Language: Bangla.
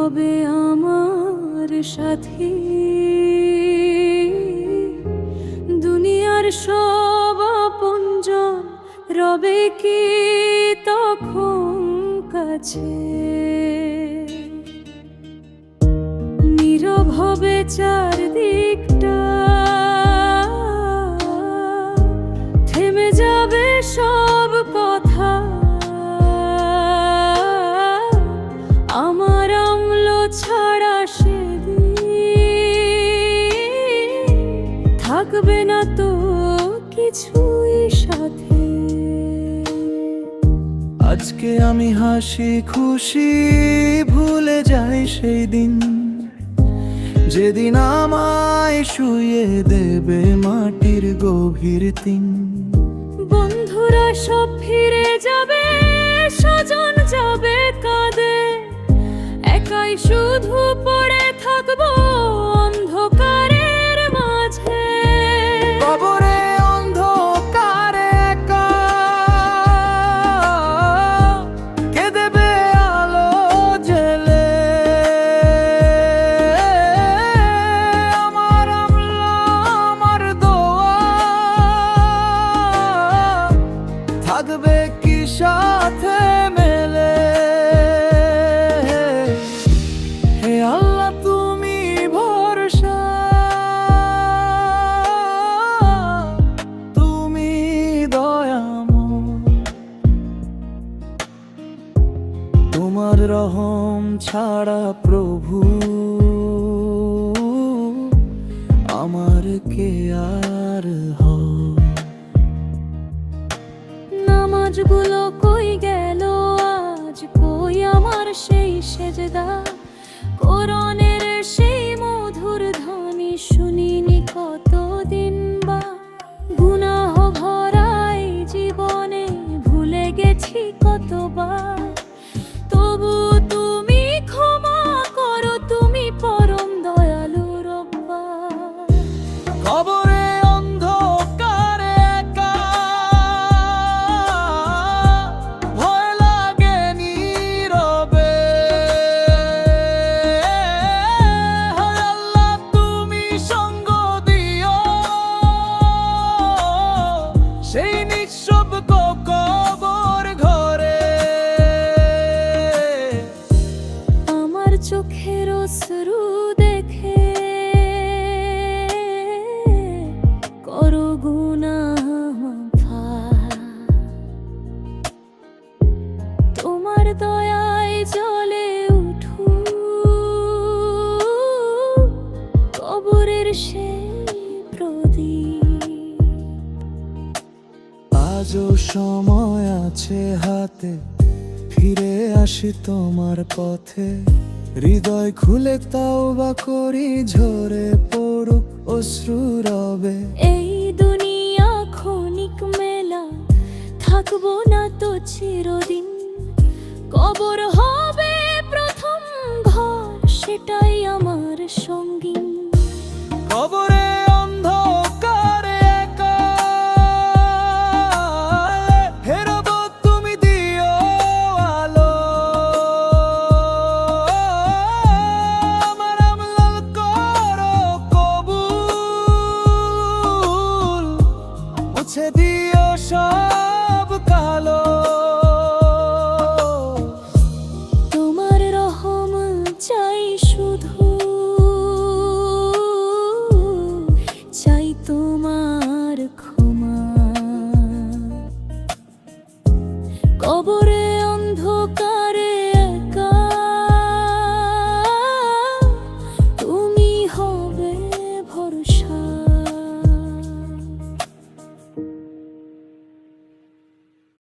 হবে আমার সাথী। দুনিয়ার সব আপনজন রবে কি তখন কাছে? নীরব হবে চারদিকটা, থেমে যাবে সব কথা। আমার আমল ছাড়া সেদিন থাকবে না তো কিছুই সাথে। আজকে আমি হাসি খুশি ভুলে যাই সেই দিন, যেদিন আমায় শুয়ে দেবে মাটির গভীর তিন। বন্ধুরা সব ফিরে যাবে, স্বজন যাবে কাঁদে, একাই শুধু পড়ে থাকবো অন্ধকারের মাঝে। কবরে অন্ধকারে একা কে দেবে আলো জেলে? আমার আমলা আমার দোয়া থাকবে কি সাথে মেলে? হে আল্লাহ তুমি ভরসা, তুমি দয়াময়, তোমার রহম ছাড়া প্রভু আমার কে আর হয়? নামাজগুলো কই গেল আজ, কই আমার সেই সেজদা? কোরআনের সেই মধুর ধ্বনি শুনিনি কতদিন বা। গুনাহ ভরা এই জীবনে ভুলে গেছি কতবার, তবু তুমি ক্ষমা করো, তুমি পরম দয়ালু রব্বার। কবরে অন্ধকারে একা ভয় লাগে নীরবে। হায় আল্লাহ তুমি সঙ্গ দিও সেই নিঃশব্দ কবর ঘরে। আমার চোখের অশ্রু দেখে করো গুনাহ মাফ, তোমার দয়ায় জ্বলে উঠু কবরের সেই প্রদীপ। আজও সময় আছে হাতে, ফিরে আসি তোমার পথে। হৃদয় খুলে তাওবা করি, ঝরে পড়ুক অশ্রু রবে। এই দুনিয়া ক্ষণিক মেলা, থাকবো না তো চিরদিন। কবর হবে প্রথম ঘর, সেটাই আমার সঙ্গী। কবরে অন্ধকারে একা হে রব তুমি দিও আলো। আমার আমল করো কবুল, মুছে দিও